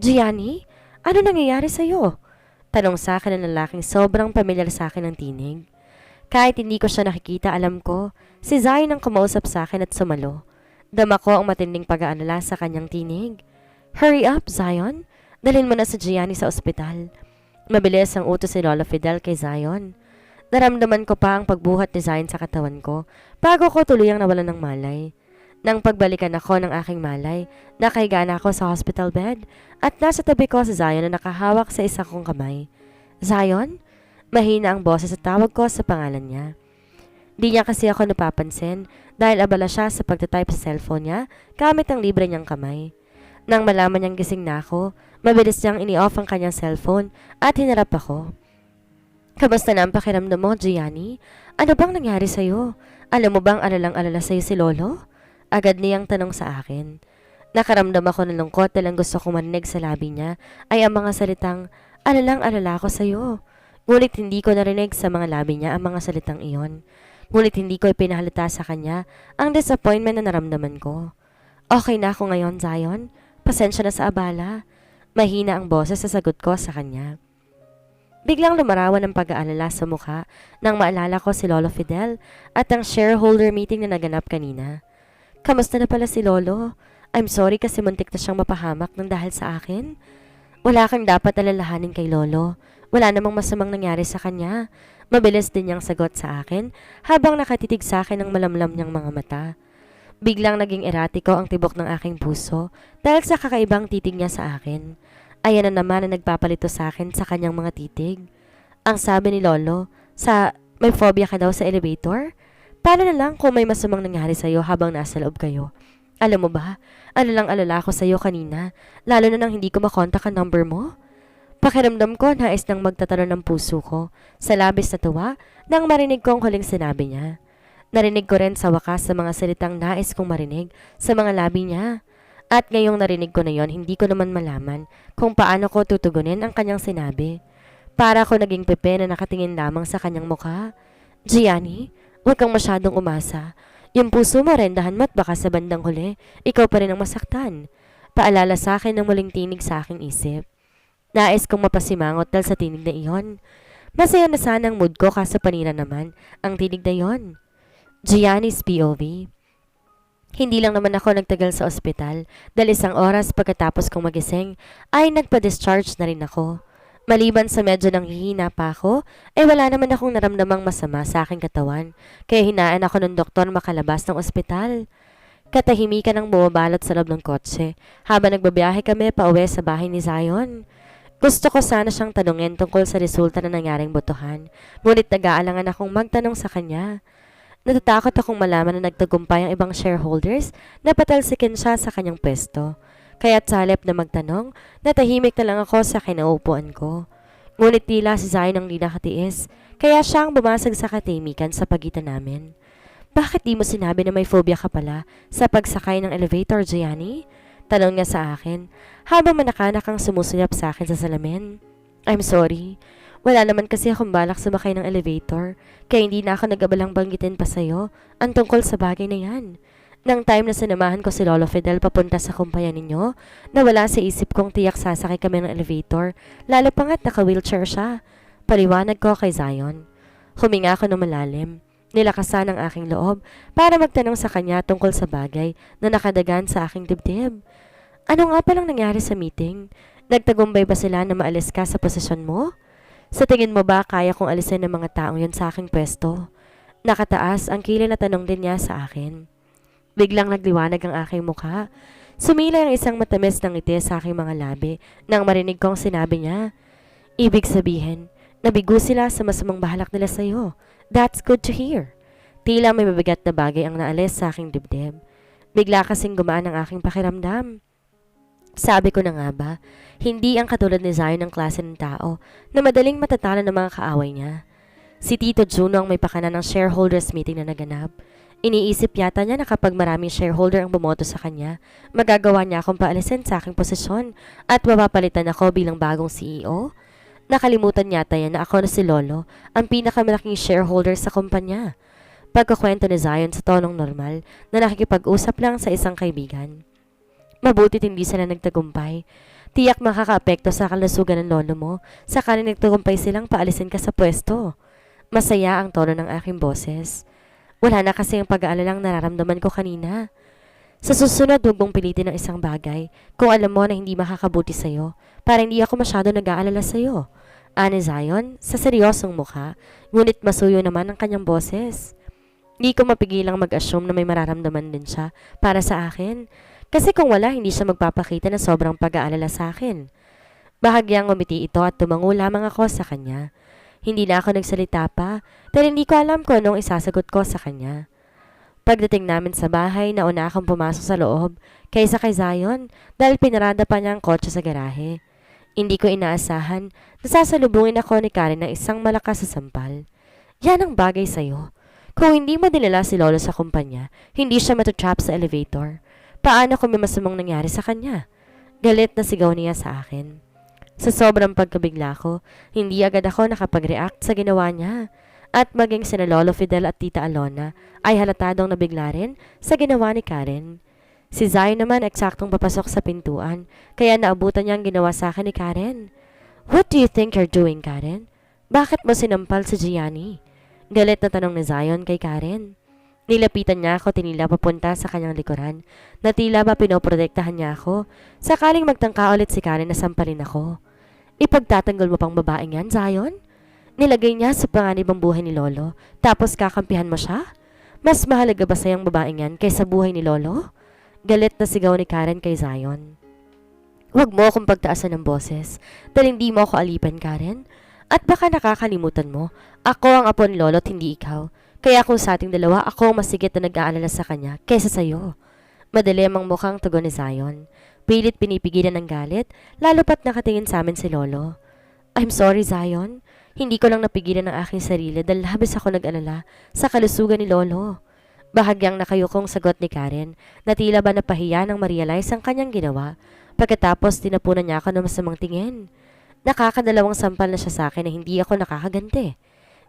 Gianni, ano nangyayari sa'yo? Tanong sa akin ng lalaking sobrang pamilyar sa akin ng tinig. Kahit hindi ko siya nakikita, alam ko, si Zion ang kumausap sa akin at sumalo. Dama ko ang matinding pag-aalala sa kanyang tinig. Hurry up, Zion! Dalhin mo na si Gianni sa ospital. Mabilis ang utos ni Lolo Fidel kay Zion. Naramdaman ko pa ang pagbuhat ni Zion sa katawan ko bago ko tuluyang nawalan ng malay. Nang pagbalikan ako ng aking malay, nakahiga na ako sa hospital bed at nasa tabi ko si Zion na nakahawak sa isa kong kamay. Zion? Mahina ang boses at tawag ko sa pangalan niya. Di niya kasi ako napapansin dahil abala siya sa pagtatype sa cellphone niya gamit ang libre niyang kamay. Nang malaman niyang gising na ako, mabilis niyang ini-off ang kanyang cellphone at hinarap ako. Kamusta na ang pakiramdam mo, Gianni? Ano bang nangyari sa'yo? Alam mo bang alalang-alala sa'yo si Lolo? Agad niyang tanong sa akin. Nakaramdam ako ng lungkot dahil ang gusto kong marinig sa labi niya ay ang mga salitang, alalang-alala ko sa'yo. Ngunit hindi ko narinig sa mga labi niya ang mga salitang iyon. Ngunit hindi ko ipinahalata sa kanya ang disappointment na naramdaman ko. Okay na ako ngayon, Zion. Pasensya na sa abala. Mahina ang boses sa sagot ko sa kanya. Biglang lumarawan ang pag-aalala sa mukha nang maalala ko si Lolo Fidel at ang shareholder meeting na naganap kanina. Kamusta na pala si Lolo? I'm sorry kasi muntik na siyang mapahamak ng dahil sa akin. Wala kang dapat alalahanin kay Lolo. Wala namang masamang nangyari sa kanya. Mabilis din niyang sagot sa akin habang nakatitig sa akin ng malamlam niyang mga mata. Biglang naging eratiko ang tibok ng aking puso dahil sa kakaibang titig niya sa akin. Ayan na naman na nagpapalito sa akin sa kanyang mga titig. Ang sabi ni Lolo, may phobia ka daw sa elevator? Paano na lang kung may masamang nangyari sa'yo habang nasa loob kayo? Alam mo ba, alalang-alala ko sa'yo kanina, lalo na nang hindi ko makontak ang number mo. Pakiramdam ko nais nang magtatalon ng puso ko sa labis na tuwa nang marinig ko ang huling sinabi niya. Narinig ko rin sa wakas sa mga salitang nais kong marinig sa mga labi niya. At ngayong narinig ko na yon, hindi ko naman malaman kung paano ko tutugunin ang kanyang sinabi. Para ko naging pepe na nakatingin lamang sa kanyang mukha. Gianni, huwag kang masyadong umasa. Yung puso mo rendahan mo't baka sa bandang huli, ikaw pa rin ang masaktan. Paalala sa akin ng muling tinig sa aking isip. Nais kong mapasimangot dahil sa tinig na iyon. Masaya na sana ang mood ko kaso panira naman ang tinig na iyon. Gianni's POV. Hindi lang naman ako nagtagal sa ospital dahil isang oras pagkatapos kong magising ay nagpa-discharge na rin ako. Maliban sa medyo nang hihina pa ako, ay wala naman akong naramdamang masama sa aking katawan, kaya hinaan ako ng doktor makalabas ng ospital. Katahimikan ang bumabalot sa loob ng kotse habang nagbabiyahe kami pauwi sa bahay ni Zion. Gusto ko sana siyang tanungin tungkol sa resulta na nangyaring botohan, ngunit nag-aalangan akong magtanong sa kanya. Natatakot akong malaman na nagtagumpay ang ibang shareholders na patalsikin siya sa kanyang pwesto. Kaya't sa halip na magtanong, natahimik na lang ako sa kinaupuan ko. Ngunit tila si Zion ang di nakatiis, kaya siya ang bumasag sa katahimikan sa pagitan namin. Bakit di mo sinabi na may phobia ka pala sa pagsakay ng elevator, Gianni? Tanong niya sa akin, habang manakanak ang sumusulap sa akin sa salamin. I'm sorry. Wala naman kasi akong balak sumakay ng elevator, kaya hindi na ako nag-abalang banggitin pa sa'yo ang tungkol sa bagay na yan. Nang time na sinamahan ko si Lolo Fidel papunta sa kumpanya ninyo, nawala sa isip kong tiyak sasakay kami ng elevator, lalo pa nga't naka-wheelchair siya. Paliwanag ko kay Zion. Huminga ako ng malalim. Nilakasan ang aking loob para magtanong sa kanya tungkol sa bagay na nakadagan sa aking dibdib. Ano nga palang nangyari sa meeting? Nagtagumpay ba sila na maalis ka sa posisyon mo? Sa tingin mo ba kaya kong alisin ng mga taong yun sa aking pwesto? Nakataas ang kilay na tanong din niya sa akin. Biglang nagliwanag ang aking mukha. Sumilay ang isang matamis ng ngiti sa aking mga labi nang marinig kong sinabi niya. Ibig sabihin, nabigo sila sa masamang bahalak nila sa iyo. That's good to hear. Tila may mabigat na bagay ang naalis sa aking dibdib. Bigla kasing gumaan ang aking pakiramdam. Sabi ko na nga ba, hindi ang katulad ni Zion ng klase ng tao na madaling matatalo ng mga kaaway niya. Si Tito Juno ang may pakana ng shareholders meeting na naganap. Iniisip yata niya na kapag maraming shareholder ang bumoto sa kanya, magagawa niya akong paalisin sa aking posisyon at mapapalitan ako bilang bagong CEO. Nakalimutan yata yan na ako na si Lolo, ang pinakamalaking shareholder sa kumpanya. Pagkukwento ni Zion sa tonong normal na nakikipag-usap lang sa isang kaibigan. Mabutit hindi sila nagtagumpay. Tiyak makakaapekto sa kalusugan ng lolo mo, sakaling nagtagumpay silang paalisin ka sa pwesto. Masaya ang tono ng aking boses. Wala na kasi ang pag-aalalang nararamdaman ko kanina. Sa susunod, huwag mong pilitin ng isang bagay kung alam mo na hindi makakabuti sa'yo para hindi ako masyado nag-aalala sa'yo. Ani Zion, sa seryosong mukha, ngunit masuyo naman ang kanyang boses. Hindi ko mapigilang mag-assume na may mararamdaman din siya para sa akin. Kasi kung wala, hindi siya magpapakita na sobrang pag-aalala sa akin. Bahagyang umiti ito at tumango lamang ako sa kanya. Hindi na ako nagsalita pa, pero hindi ko alam kung anong isasagot ko sa kanya. Pagdating namin sa bahay, nauna akong pumasok sa loob kaysa kay Zion dahil pinarada pa niya ang kotse sa garahe. Hindi ko inaasahan na sasalubungin ako ni Karen ng isang malakas na sampal. Yan ang bagay sa'yo. Kung hindi mo dinala si Lolo sa kumpanya, hindi siya matutrap sa elevator. Paano kung may masamang nangyari sa kanya? Galit na sigaw niya sa akin. Sa sobrang pagkabigla ko, hindi agad ako nakapag-react sa ginawa niya. At maging sina Lolo Fidel at Tita Alona ay halatadong nabigla rin sa ginawa ni Karen. Si Zion naman eksaktong papasok sa pintuan, kaya naabutan niya ang ginawa sa akin ni Karen. What do you think you're doing, Karen? Bakit mo sinampal si Gianni? Galit na tanong ni Zion kay Karen. Nilapitan niya ako tinila papunta sa kanyang likuran na tila ba pinoprotektahan niya ako sakaling magtangka ulit si Karen na sampalin ako. Ipagtatanggol mo pang babaeng yan, Zion? Nilagay niya sa panganib ang buhay ni Lolo tapos kakampihan mo siya? Mas mahalaga ba sa'yang babaeng yan kaysa buhay ni Lolo? Galit na sigaw ni Karen kay Zion. Huwag mo akong pagtaasan ng boses dahil hindi mo ako alipan, Karen. At baka nakakalimutan mo, ako ang apo ni Lolo at hindi ikaw. Kaya kung sa ating dalawa, ako ang masigit na nag-aalala sa kanya kaysa sa'yo. Madilim ang mukhang tugon ni Zion. Pilit pinipigilan ng galit, lalo pat nakatingin sa amin si Lolo. I'm sorry, Zion. Hindi ko lang napigilan ang aking sarili dahil labis ako nag-alala sa kalusugan ni Lolo. Bahagyang nakayukong sagot ni Karen na tila ba napahiya nang ma-realize ang kanyang ginawa. Pagkatapos tinapunan niya ako ng masamang tingin. Nakakadalawang sampal na siya sa akin na hindi ako nakakaganti.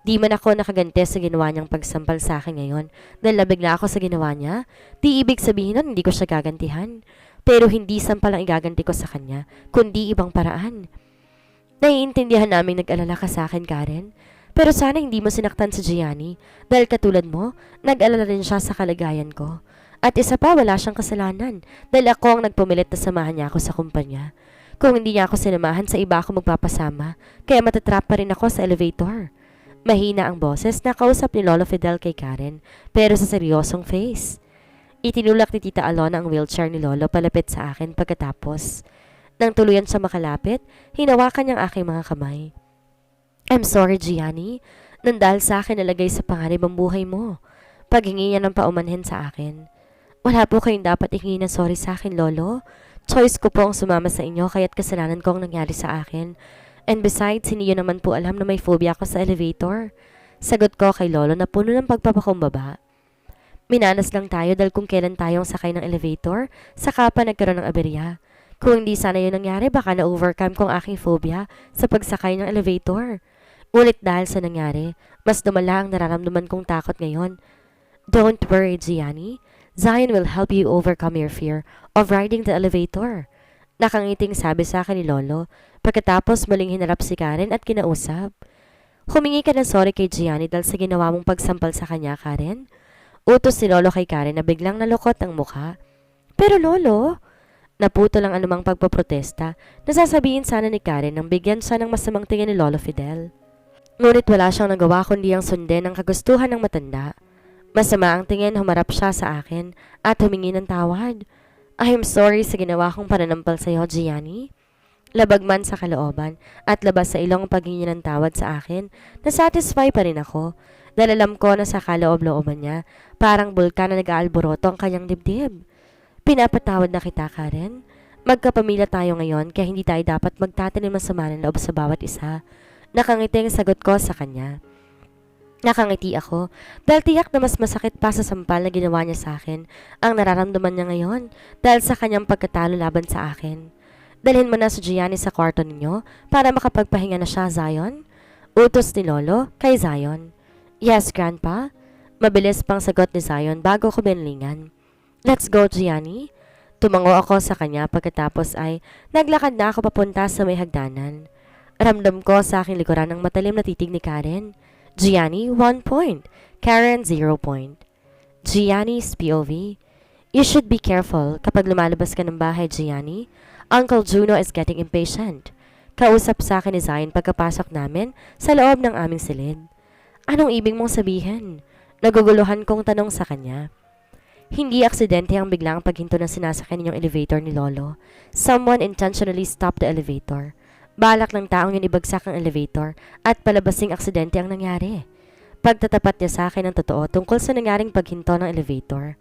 Di man ako nakagante sa ginawa niyang pagsampal sa akin ngayon dahil nabigla ako sa ginawa niya. Di ibig sabihin nun hindi ko siya gagantihan. Pero hindi sampal ang igaganti ko sa kanya, kundi ibang paraan. Naiintindihan naming nag-alala ka sa akin, Karen. Pero sana hindi mo sinaktan si Gianni dahil katulad mo, nag-alala rin siya sa kalagayan ko. At isa pa, wala siyang kasalanan dahil ako ang nagpumilit na samahan niya ako sa kumpanya. Kung hindi niya ako sinamahan, sa iba ako magpapasama, kaya matatrap pa rin ako sa elevator. Mahina ang boses na kausap ni Lolo Fidel kay Karen, pero sa seryosong face. Itinulak ni Tita Alona ang wheelchair ni Lolo palapit sa akin pagkatapos. Nang tuluyan siya makalapit, hinawakan niyang aking mga kamay. I'm sorry, Gianni. Nang dahil sa akin nalagay sa panganib ang buhay mo. Paghingi niya ng paumanhin sa akin. Wala po kayong dapat ihingi ng sorry sa akin, Lolo. Choice ko po ang sumama sa inyo kaya't kasalanan ko ang nangyari sa akin. And besides, hindi yun naman po alam na may phobia ako sa elevator. Sagot ko kay Lolo na puno ng pagpapakumbaba. Minanas lang tayo dahil kung kailan tayong sakay ng elevator, saka pa nagkaroon ng aberya. Kung hindi sana yun nangyari, baka na-overcome kong aking phobia sa pagsakay ng elevator. Ulit dahil sa nangyari, mas lumala ang nararamdaman kong takot ngayon. Don't worry, Gianni. Zion will help you overcome your fear of riding the elevator. Nakangiting sabi sa akin ni Lolo, pagkatapos muling hinarap si Karen at kinausap. Humingi ka ng sorry kay Gianni dahil sa ginawa mong pagsampal sa kanya, Karen. Utos ni Lolo kay Karen na biglang nalukot ang mukha. Pero Lolo, naputo lang anumang pagpaprotesta, nasasabihin sana ni Karen nang bigyan siya ng masamang tingin ni Lolo Fidel. Ngunit wala siyang nagawa kundi ang sundin ang kagustuhan ng matanda. Masama ang tingin, humarap siya sa akin at humingi ng tawad. I'm sorry sa ginawa kong pananampal sa iyo, Gianni. Labag man sa kalooban at labas sa ilong paghingi ng tawad sa akin, nasatisfy pa rin ako dahil alam ko na sa kaloob-looban niya, parang bulkan na nag-aalboroto ang kanyang dibdib. Pinapatawad na kita, Karen. Magkapamilya tayo ngayon kaya hindi tayo dapat magtatanim ng sama ng loob sa bawat isa. Nakangiti ang sagot ko sa kanya. Nakangiti ako dahil tiyak na mas masakit pa sa sampal na ginawa niya sa akin ang nararamdaman niya ngayon dahil sa kanyang pagkatalo laban sa akin. Dalhin mo na si Gianni sa kwarto ninyo para makapagpahinga na siya, Zion. Utos ni Lolo kay Zion. Yes, Grandpa. Mabilis pang sagot ni Zion bago ko binlingan. Let's go, Gianni. Tumango ako sa kanya pagkatapos ay naglakad na ako papunta sa may hagdanan. Ramdam ko sa aking likuran ang matalim na titig ni Karen. Gianni, 1 point. Karen, 0 point. Gianni's POV. You should be careful kapag lumalabas ka ng bahay, Gianni. Uncle Juno is getting impatient. Kausap sa akin ni Zion pagkapasok namin sa loob ng aming silid. Anong ibig mong sabihin? Naguguluhan kong tanong sa kanya. Hindi aksidente ang biglang paghinto ng sinasakyan ninyong elevator ni Lolo. Someone intentionally stopped the elevator. Balak ng taong yun ibagsak ang elevator at palabasing aksidente ang nangyari. Pagtatapat niya sa akin ng totoo tungkol sa nangyaring paghinto ng elevator.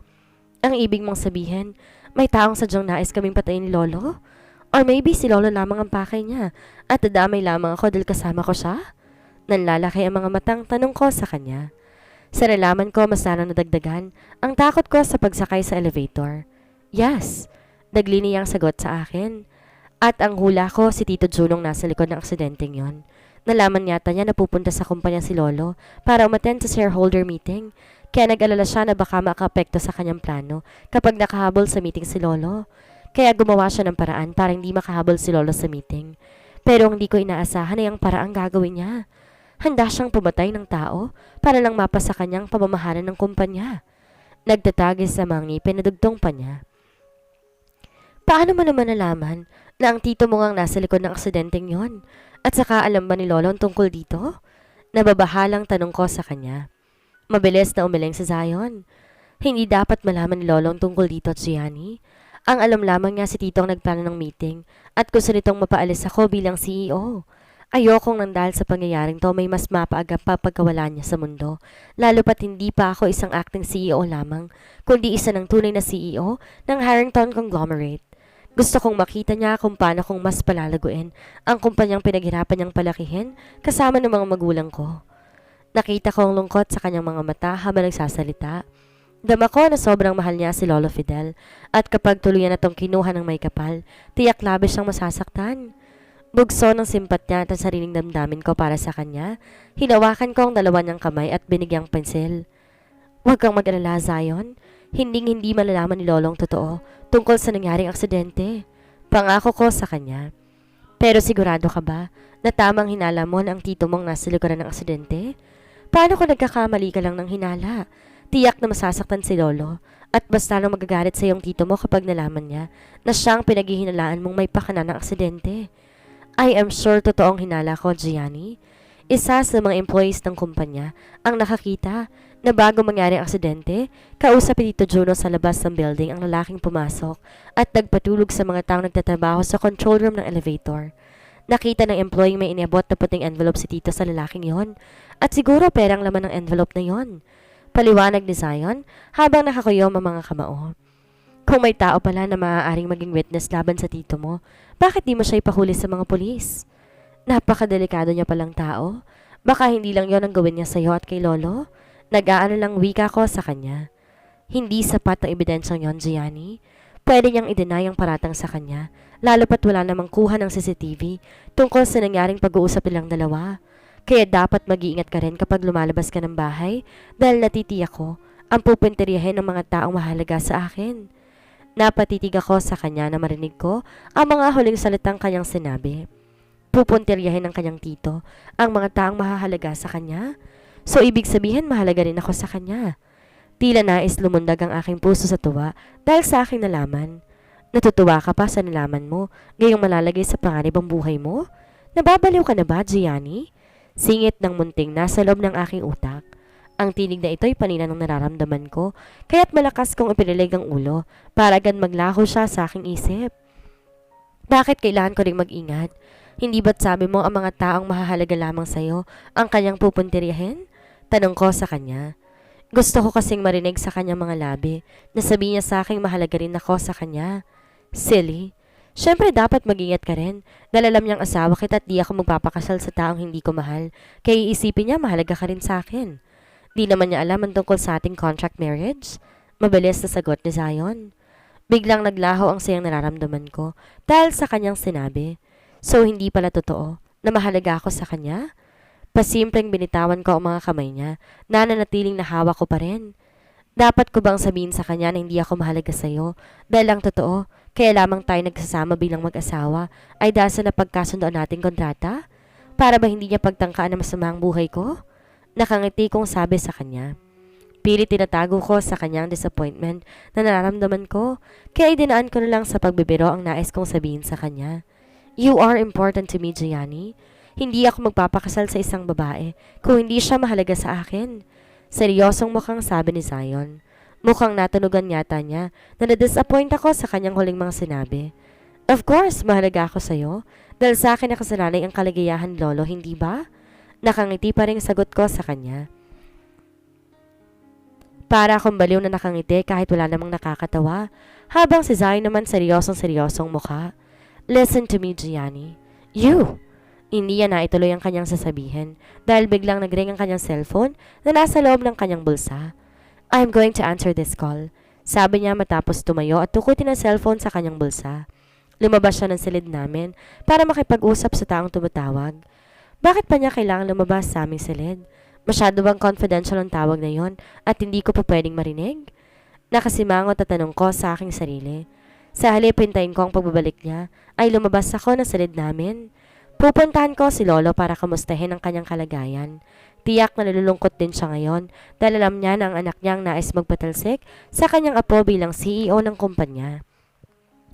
Ang ibig mong sabihin, may taong sadyang nais kaming patayin ni Lolo? Or maybe si Lolo lamang ang pakay niya at dadamay lamang ako dahil kasama ko siya? Nanlalaki ang mga matang tanong ko sa kanya. Sa nalaman ko mas lalong nadagdagan ang takot ko sa pagsakay sa elevator. Yes, dagli niyang sagot sa akin. At ang hula ko si Tito Junong nasa likod ng aksidenteng yon. Nalaman yata niya na pupunta sa kumpanya si Lolo para umattend sa shareholder meeting. Kaya nag-alala siya na baka makaapekto sa kanyang plano kapag nakahabol sa meeting si Lolo. Kaya gumawa siya ng paraan para hindi makahabol si Lolo sa meeting. Pero hindi ko inaasahan na yung paraang gagawin niya. Handa siyang pumatay ng tao para lang mapasa kanyang pamamahalan ng kumpanya. Nagtatagis sa mga ngipin na dugtong pa niya. Paano mo naman nalaman na ang tito mo ngang nasa likod ng aksidenteng yon? At saka alam ba ni Lolo ang tungkol dito? Nababahalang tanong ko sa kanya. Mabilis na umiling si Zion. Hindi dapat malaman ni Lolo ang tungkol dito, Gianni. Ang alam lamang niya si tito ang nagplano ng meeting at gusto nitong mapaalis ako bilang CEO. Ayokong nang dahil sa pangyayaring to may mas mapaaga pa pagkawala niya sa mundo, lalo pat hindi pa ako isang acting CEO lamang, kundi isa ng tunay na CEO ng Harrington Conglomerate. Gusto kong makita niya kung paano kong mas palalaguin ang kumpanyang pinaghirapan niyang palakihin kasama ng mga magulang ko. Nakita ko ang lungkot sa kanyang mga mata habang nagsasalita. Dama ko na sobrang mahal niya si Lolo Fidel at kapag tuluyan na tong kinuha ng may kapal, tiyak labis siyang masasaktan. Bugso ng simpatya at sariling damdamin ko para sa kanya, hinawakan ko ang dalawa niyang kamay at binigyang pensil. Huwag kang mag-alala, Zion. Hinding-hindi malalaman ni Lolong totoo tungkol sa nangyaring aksidente. Pangako ko sa kanya. Pero sigurado ka ba na tamang hinala mo na ang tito mong nasa likuran ng aksidente? Paano kung nagkakamali ka lang ng hinala? Tiyak na masasaktan si Lolo at mas lalong magagalit sa iyong tito mo kapag nalaman niya na siyang pinaghihinalaan mong may pakana ng aksidente. I am sure totoong hinala ko, Gianni. Isa sa mga employees ng kumpanya ang nakakita na bago mangyari ang aksidente, kausap ni Tito Juno sa labas ng building ang lalaking pumasok at nagpatulog sa mga taong nagtatrabaho sa control room ng elevator. Nakita ng employee may iniabot na puting envelope si Tito sa lalaking yon at siguro perang laman ng envelope na yon. Paliwanag ni Zion habang nakakuyom ang mga kamao. Kung may tao pala na maaaring maging witness laban sa tito mo, bakit di mo siya ipahuli sa mga pulis? Napakadelikado niya palang tao. Baka hindi lang yon ang gawin niya sa'yo at kay Lolo. Nag-aano lang wika ko sa kanya. Hindi sapat ang ebidensyang yon, Gianni. Pwede niyang i-deny ang paratang sa kanya, lalo pat wala namang kuha ng CCTV tungkol sa nangyaring pag-uusap nilang dalawa. Kaya dapat mag-iingat ka rin kapag lumalabas ka ng bahay dahil natitiyak ko ang pupinteriyahin ng mga taong mahalaga sa akin. Napatitig ako sa kanya na marinig ko ang mga huling salitang kanyang sinabi. Pupuntiryahin ng kanyang tito ang mga taong mahahalaga sa kanya. So ibig sabihin mahalaga rin ako sa kanya. Tila nais lumundag ang aking puso sa tuwa dahil sa aking nalaman. Natutuwa ka pa sa nalaman mo, gayong malalagay sa panganib ang buhay mo? Nababaliw ka na ba, Gianni? Singit ng munting nasa loob ng aking utak. Ang tinig na ito'y panina ng nararamdaman ko, kaya't malakas kong ipinilig ang ulo para agad maglaho siya sa aking isip. Bakit kailangan ko ring mag-ingat? Hindi ba't sabi mo ang mga taong mahahalaga lamang sa'yo ang kanyang pupuntiryahin? Tanong ko sa kanya. Gusto ko kasing marinig sa kanyang mga labi na sabi niya sa aking mahalaga rin ako sa kanya. Silly. Siyempre dapat mag-ingat ka rin dahil alam niyang asawa kita at di ako magpapakasal sa taong hindi ko mahal. Kaya iisipin niya mahalaga ka rin sa akin. Di naman niya alam ang tungkol sa ating contract marriage. Mabilis na sagot ni Zion. Biglang naglaho ang sayang nararamdaman ko dahil sa kanyang sinabi. So hindi pala totoo na mahalaga ako sa kanya? Pasimpleng binitawan ko ang mga kamay niya na nanatiling nahawa ko pa rin. Dapat ko bang sabihin sa kanya na hindi ako mahalaga sa'yo? Dahil ang totoo, kaya lamang tayo nagsasama bilang mag-asawa ay dahil sa napagkasundoan nating kontrata? Para ba hindi niya pagtangkaan na masama ang buhay ko? Nakangiti kong sabi sa kanya. Pilit tinatago ko sa kanyang disappointment na nararamdaman ko, kaya idinaan ko na lang sa pagbibiro ang nais kong sabihin sa kanya. You are important to me, Gianni. Hindi ako magpapakasal sa isang babae kung hindi siya mahalaga sa akin. Seryosong mukhang sabi ni Zion. Mukhang natunugan yata niya na na-disappoint ako sa kanyang huling mga sinabi. Of course, mahalaga ako sa'yo. Dahil sa akin nakasalalay ang kaligayahan, Lolo, hindi ba? Nakangiti pa rin sagot ko sa kanya. Para akong baliw na nakangiti kahit wala namang nakakatawa, habang si Zion naman seryosong mukha. Listen to me, Gianni. You! Hindi niya na ituloy ang kanyang sasabihin dahil biglang nagring ang kanyang cellphone na nasa loob ng kanyang bulsa. I'm going to answer this call. Sabi niya matapos tumayo at tukutin ang cellphone sa kanyang bulsa. Lumabas siya ng silid namin para makipag-usap sa taong tumatawag. Bakit pa niya kailangan lumabas sa aming silid? Masyado bang confidential ang tawag na yon at hindi ko pa pwedeng marinig? Nakasimangot at tanong ko sa aking sarili. Sa halip hintayin ko ang pagbabalik niya, ay lumabas ako ng silid namin. Pupuntahan ko si Lolo para kamustahin ang kanyang kalagayan. Tiyak na nalulungkot din siya ngayon dahil alam niya na ang anak niyang nais magpatalsik sa kanyang apo bilang CEO ng kumpanya.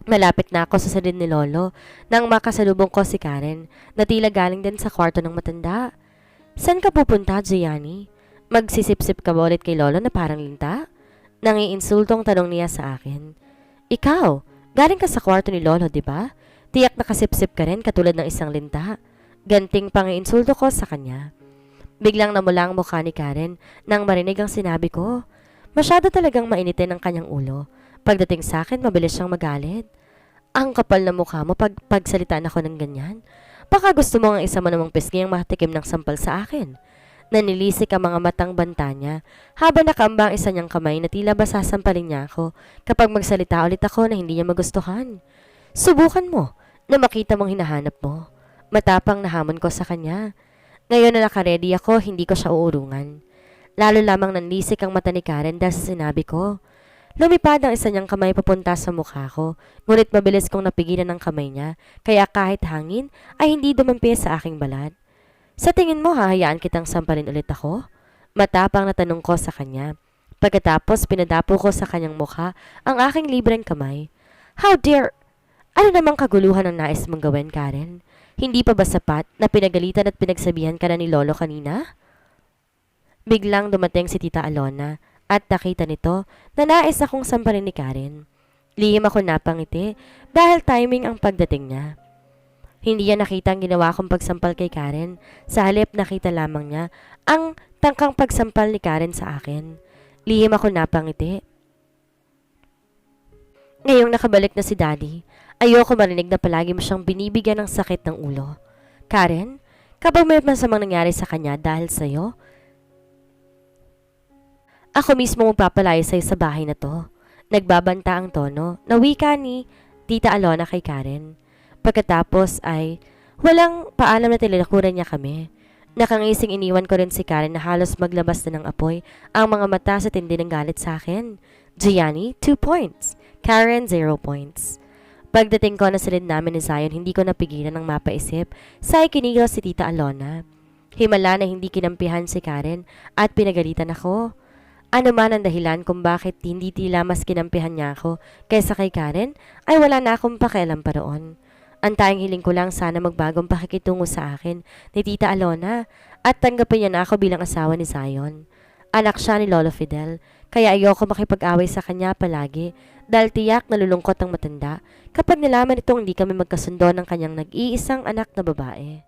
Malapit na ako sa silid ni Lolo nang makasalubong ko si Karen na tila galing din sa kwarto ng matanda. Saan ka pupunta, Gianni? Magsisip-sip ka ba ulit kay Lolo na parang linta? Nangiinsultong tanong niya sa akin. Ikaw, galing ka sa kwarto ni Lolo, di ba? Tiyak nakasip-sip ka rin katulad ng isang linta. Ganting pangiinsulto ko sa kanya. Biglang namula ang mukha ni Karen nang marinig ang sinabi ko. Masyado talagang mainitin ang kanyang ulo. Pagdating sa akin, mabilis siyang magalit. Ang kapal na mukha mo pagsalitaan ako ng ganyan. Baka gusto mo ang isa mo namang pisngi ang matikim ng sampal sa akin. Nanilisik ang mga matang banta niya habang nakamba ang isa niyang kamay na tila ba sasampalin niya ako kapag magsalita ulit ako na hindi niya magustuhan. Subukan mo na makita mong hinahanap mo. Matapang na hamon ko sa kanya. Ngayon na nakaredy ako, hindi ko siya uurungan. Lalo lamang nanlisik ang mata ni Karen dahil sa sinabi ko. Lumipad ang isa niyang kamay papunta sa mukha ko, ngunit mabilis kong napigilan ang kamay niya, kaya kahit hangin ay hindi dumampi sa aking balat. Sa tingin mo, hahayaan kitang sampalin ulit ako? Matapang na tanong ko sa kanya. Pagkatapos, pinadapo ko sa kanyang mukha ang aking libreng kamay. How dare... Ano namang kaguluhan ang nais mong gawin, Karen? Hindi pa ba sapat na pinagalitan at pinagsabihan ka na ni Lolo kanina? Biglang dumating si Tita Alona at nakita nito na nais akong sampalin ni Karen. Lihim ako napangiti dahil timing ang pagdating niya. Hindi niya nakita ang ginawa kong pagsampal kay Karen. Sa halip nakita lamang niya ang tangkang pagsampal ni Karen sa akin. Lihim ako napangiti. Ngayong nakabalik na si Daddy, ayoko marinig na palagi mo siyang binibigyan ng sakit ng ulo. Karen, kapag may masamang nangyari sa kanya dahil sa'yo, ako mismo magpapalaya sa'yo sa bahay na to. Nagbabanta ang tono na wika ni Tita Alona kay Karen. Pagkatapos ay walang paalam na tilakuran niya kami. Nakangising iniwan ko rin si Karen na halos maglabas na ng apoy ang mga mata sa tindi ng galit sa akin. Gianni, 2 points. Karen, 0 points. Pagdating ko na silid namin ni Zion, hindi ko napigilan ng mapaisip sa ikinigaw si Tita Alona. Himala na hindi kinampihan si Karen at pinagalitan ako. Ano man ang dahilan kung bakit hindi tila mas kinampihan niya ako kaysa kay Karen, ay wala na akong pakialam pa roon. Ang tayong hiling ko lang sana magbagong pakikitungo sa akin ni Tita Alona at tanggapin niya na ako bilang asawa ni Zion. Anak siya ni Lolo Fidel, kaya ayoko makipag-away sa kanya palagi dahil tiyak nalulungkot ang matanda kapag nalaman itong hindi kami magkasundo ng kanyang nag-iisang anak na babae.